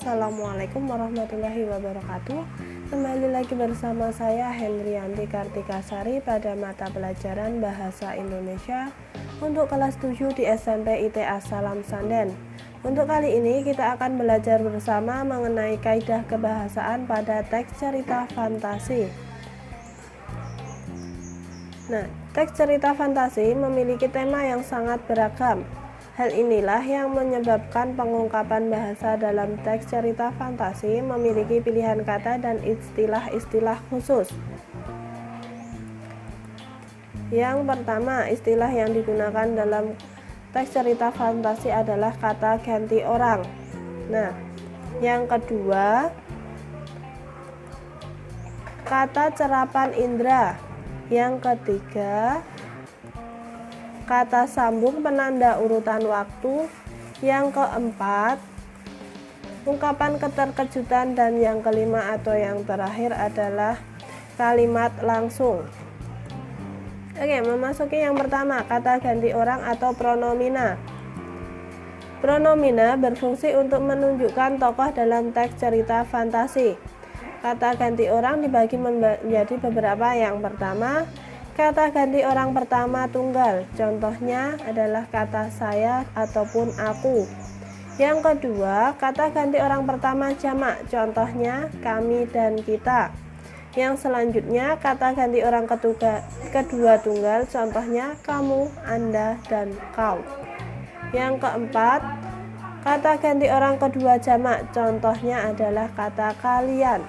Assalamualaikum warahmatullahi wabarakatuh. Kembali lagi bersama saya Hendrianti Kartikasari pada mata pelajaran Bahasa Indonesia untuk kelas 7 di SMP ITA Salam Sanden. Untuk kali ini kita akan belajar bersama mengenai kaidah kebahasaan pada teks cerita fantasi. Nah, teks cerita fantasi memiliki tema yang sangat beragam. Hal inilah yang menyebabkan pengungkapan bahasa dalam teks cerita fantasi memiliki pilihan kata dan istilah-istilah khusus. Yang pertama, istilah yang digunakan dalam teks cerita fantasi adalah kata ganti orang. Nah, yang kedua, kata cerapan indera. Yang ketiga, kata sambung penanda urutan waktu. Yang keempat, ungkapan keterkejutan. Dan yang kelima atau yang terakhir adalah kalimat langsung. Oke, memasuki yang pertama, kata ganti orang atau pronomina. Pronomina berfungsi untuk menunjukkan tokoh dalam teks cerita fantasi. Kata ganti orang dibagi menjadi beberapa. Yang pertama, kata ganti orang pertama tunggal, contohnya adalah kata saya ataupun aku. Yang kedua, kata ganti orang pertama jamak, contohnya kami dan kita. Yang selanjutnya, kata ganti orang kedua tunggal, contohnya kamu, anda, dan kau. Yang keempat, kata ganti orang kedua jamak, contohnya adalah kata kalian.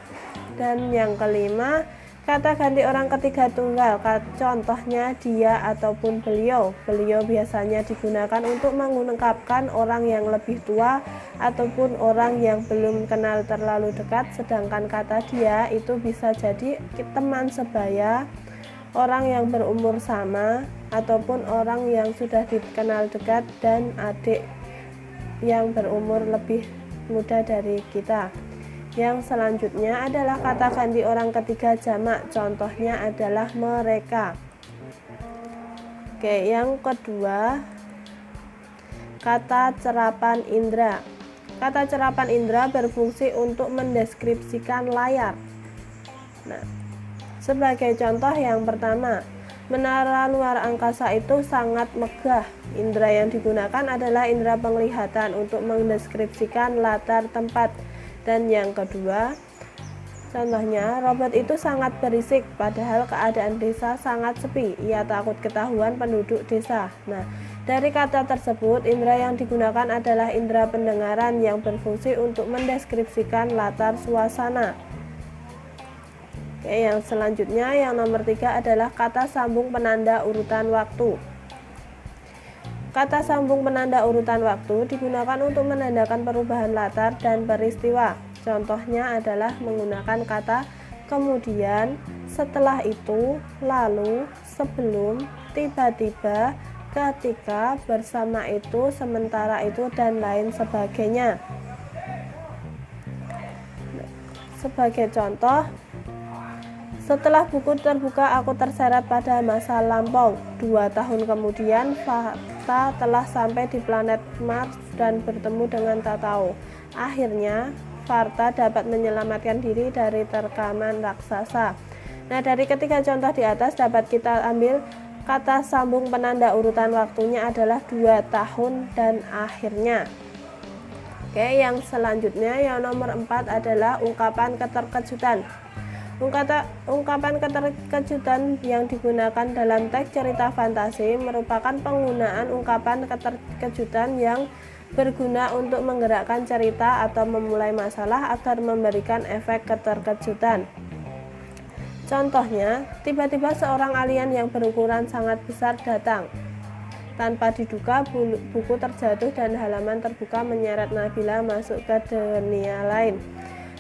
Dan yang kelima, kata ganti orang ketiga tunggal, contohnya dia ataupun beliau. Beliau biasanya digunakan untuk mengungkapkan orang yang lebih tua ataupun orang yang belum kenal terlalu dekat, sedangkan kata dia itu bisa jadi teman sebaya, orang yang berumur sama, ataupun orang yang sudah dikenal dekat, dan adik yang berumur lebih muda dari kita. Yang selanjutnya adalah kata ganti orang ketiga jamak, contohnya adalah mereka. Oke, yang kedua, kata cerapan indera. Kata cerapan indera berfungsi untuk mendeskripsikan layar. Nah, sebagai contoh yang pertama, menara luar angkasa itu sangat megah. Indera yang digunakan adalah indera penglihatan untuk mendeskripsikan latar tempat. Dan yang kedua, contohnya, robot itu sangat berisik, padahal keadaan desa sangat sepi. Ia takut ketahuan penduduk desa. Nah, dari kata tersebut, indera yang digunakan adalah indera pendengaran yang berfungsi untuk mendeskripsikan latar suasana. Oke, yang selanjutnya, yang nomor 3 adalah kata sambung penanda urutan waktu. Kata sambung penanda urutan waktu digunakan untuk menandakan perubahan latar dan peristiwa. Contohnya adalah menggunakan kata kemudian, setelah itu, lalu, sebelum, tiba-tiba, ketika, bersama itu, sementara itu, dan lain sebagainya. Sebagai contoh, setelah buku terbuka, aku terseret pada masa lampau. 2 tahun kemudian, Farta telah sampai di planet Mars dan bertemu dengan Tatao. Akhirnya, Farta dapat menyelamatkan diri dari terkaman raksasa. Nah, dari ketiga contoh di atas dapat kita ambil kata sambung penanda urutan waktunya adalah 2 tahun dan akhirnya. Oke, yang selanjutnya yang nomor 4 adalah ungkapan keterkejutan. Ungkapan keterkejutan yang digunakan dalam teks cerita fantasi merupakan penggunaan ungkapan keterkejutan yang berguna untuk menggerakkan cerita atau memulai masalah agar memberikan efek keterkejutan. Contohnya, tiba-tiba seorang alien yang berukuran sangat besar datang. Tanpa diduga, buku terjatuh dan halaman terbuka menyeret Nabila masuk ke dunia lain.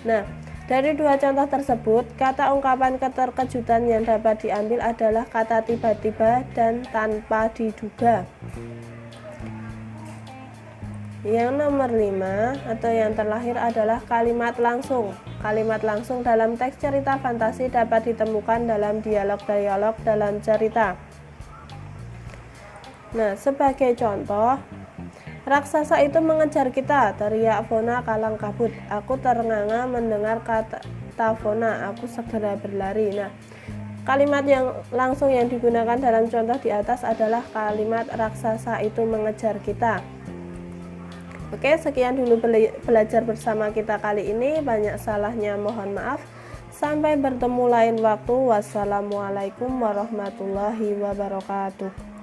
Nah, dari 2 contoh tersebut, kata ungkapan keterkejutan yang dapat diambil adalah kata tiba-tiba dan tanpa diduga. Yang nomor 5 atau yang terakhir adalah kalimat langsung. Kalimat langsung dalam teks cerita fantasi dapat ditemukan dalam dialog-dialog dalam cerita. Nah, sebagai contoh, Raksasa itu mengejar kita, teriak Fona kalang kabut. Aku ternganga mendengar kata Fona, aku segera berlari. Nah, kalimat yang langsung yang digunakan dalam contoh di atas adalah kalimat raksasa itu mengejar kita. Oke, sekian dulu belajar bersama kita kali ini. Banyak salahnya mohon maaf. Sampai bertemu lain waktu. Wassalamualaikum warahmatullahi wabarakatuh.